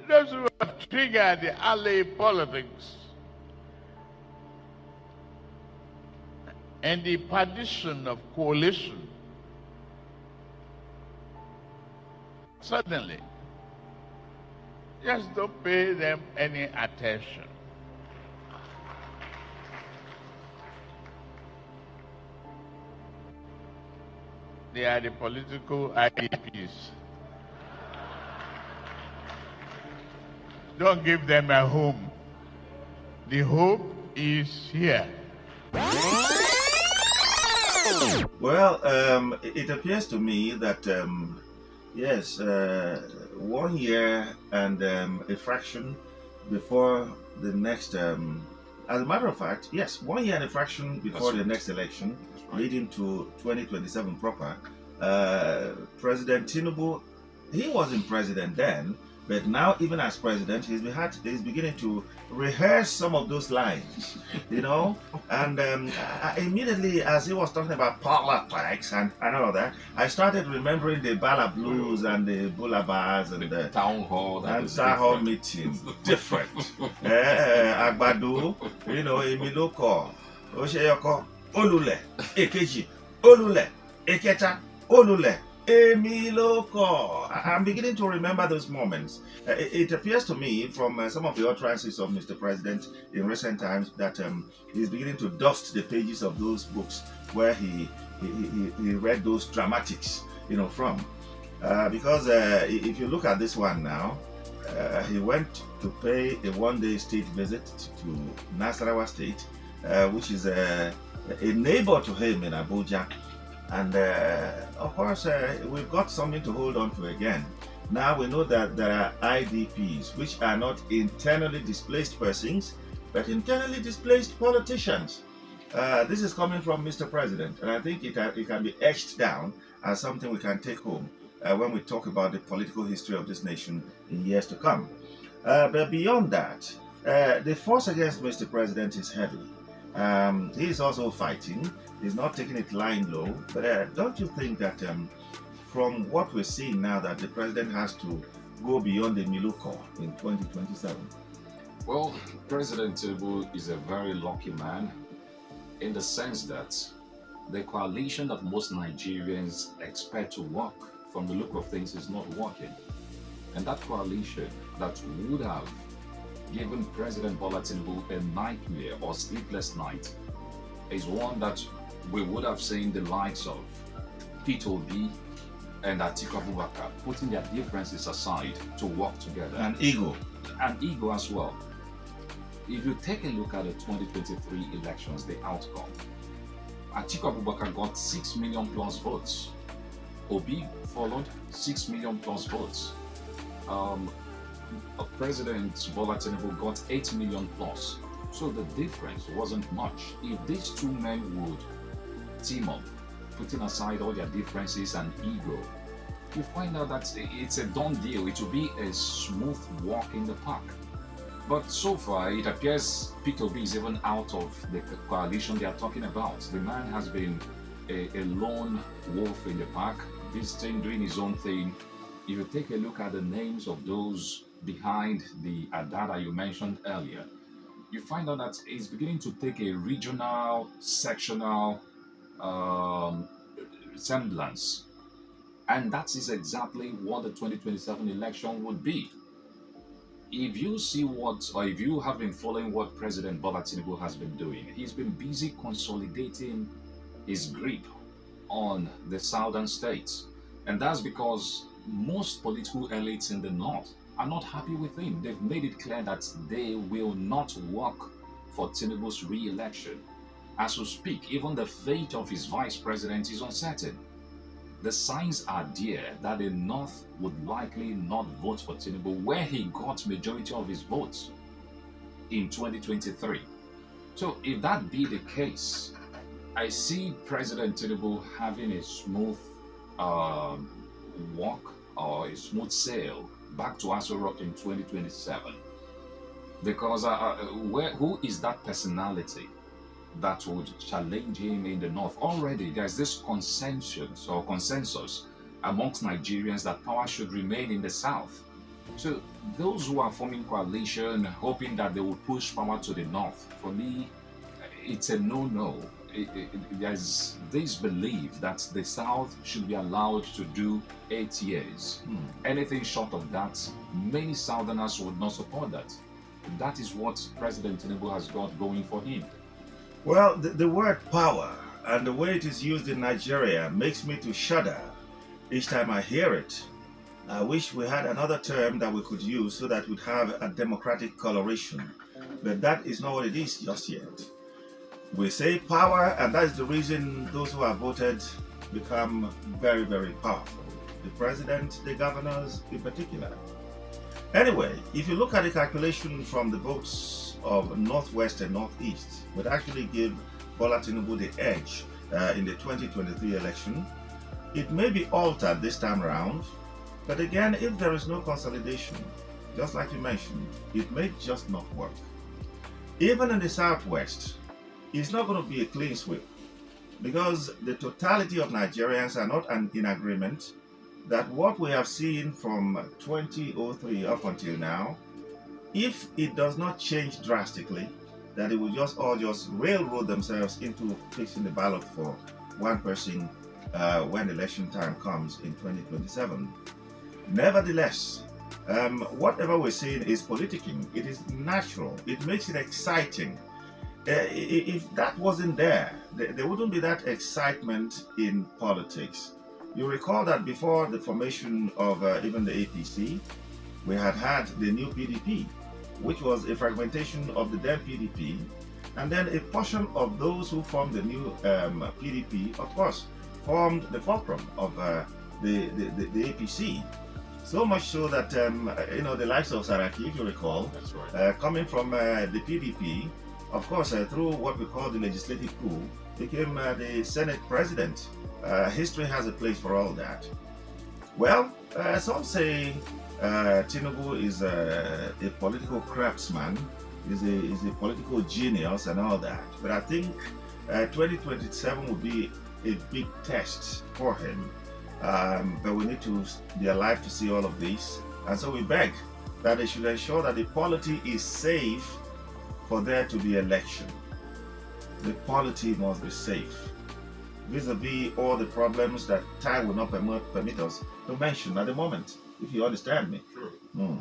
Those who have triggered the alley politics and the perdition of coalition suddenly just don't pay them any attention. They are the political IDPs. Don't give them a home. The hope is here. Well, it appears to me that yes, 1 year and a fraction before the next. As a matter of fact, yes, 1 year and a fraction before the next election, leading to 2027 proper. President Tinubu, he wasn't president then, but now even as president, he's beginning to rehearse some of those lines, you know. And immediately, as he was talking about politics and all of that, I started remembering the Bala Blues and the Bulabars and the town hall and town hall meeting. Different. Agbado, you know, Emiloko, Osheyoko, Olule, Ekeji, Olule, Eketa, Olule, Emiloko. I'm beginning to remember those moments. It appears to me from some of the utterances of Mr. President in recent times that he's beginning to dust the pages of those books where he read those dramatics, you know, from. Because if you look at this one now, he went to pay a one-day state visit to Nasarawa State, which is a neighbor to him in Abuja. And of course, we've got something to hold on to again. Now we know that there are IDPs, which are not internally displaced persons, but internally displaced politicians. This is coming from Mr. President, and I think it can be etched down as something we can take home when we talk about the political history of this nation in years to come. But beyond that, the force against Mr. President is heavy. He is also fighting. He's not taking it lying low. But don't you think that from what we're seeing now, that the president has to go beyond the Miluko in 2027? Well, President Tinubu is a very lucky man in the sense that the coalition that most Nigerians expect to work from the look of things is not working. And that coalition that would have given President Bola Tinubu a nightmare or sleepless night is one that we would have seen the likes of P2B and Atiku Abubakar putting their differences aside to work together. And ego. And ego as well. If you take a look at the 2023 elections, the outcome, Atiku Abubakar got 6 million plus votes. Obi followed 6 million plus votes. President Bola Tinubu got 8 million plus. So the difference wasn't much. If these two men would team up, putting aside all their differences and ego, you find out that it's a done deal. It will be a smooth walk in the park. But so far, it appears P2B is even out of the coalition they are talking about. The man has been a lone wolf in the park, visiting, doing his own thing. If you take a look at the names of those behind the Adada you mentioned earlier, you find out that it's beginning to take a regional, sectional semblance. And that is exactly what the 2027 election would be. If you see or if you have been following what President Bola Tinubu has been doing, he's been busy consolidating his grip on the southern states. And that's because most political elites in the north are not happy with him. They've made it clear that they will not work for Tinubu's re-election. As we speak, even the fate of his vice president is uncertain. The signs are there that the North would likely not vote for Tinubu, where he got majority of his votes in 2023. So if that be the case, I see President Tinubu having a smooth walk or a smooth sail back to Aso Rock in 2027. Because who is that personality that would challenge him in the north? Already there's this consensus amongst Nigerians that power should remain in the south. So those who are forming coalition, hoping that they will push power to the north, for me, it's a no-no. There's this belief that the South should be allowed to do 8 years. Anything short of that, many Southerners would not support that. That is what President Tinubu has got going for him. Well, the word power and the way it is used in Nigeria makes me to shudder each time I hear it. I wish we had another term that we could use so that we'd have a democratic coloration. But that is not what it is just yet. We say power, and that is the reason those who are voted become very, very powerful. The president, the governors in particular. Anyway, if you look at the calculation from the votes of Northwest and Northeast, would actually give Bola Tinubu the edge in the 2023 election. It may be altered this time around, but again, if there is no consolidation, just like you mentioned, it may just not work. Even in the Southwest, it's not going to be a clean sweep because the totality of Nigerians are not in agreement that what we have seen from 2003 up until now, if it does not change drastically, that it will just all just railroad themselves into fixing the ballot for one person when election time comes in 2027. Nevertheless, whatever we're seeing is politicking. It is natural. It makes it exciting. If that wasn't there wouldn't be that excitement in politics. You recall that before the formation of even the APC, we had the new PDP, which was a fragmentation of the then PDP, and then a portion of those who formed the new PDP, of course, formed the fulcrum of the APC. So much so that the likes of Saraki, if you recall, That's right. coming from the PDP, of course, through what we call the legislative coup, became the Senate president. History has a place for all that. Well, some say Tinubu is a political craftsman, is a political genius and all that. But I think 2027 will be a big test for him. But we need to be alive to see all of this. And so we beg that they should ensure that the polity is safe for there to be election. The polity must be safe vis-a-vis all the problems that time will not permit us to mention at the moment, if you understand me. True.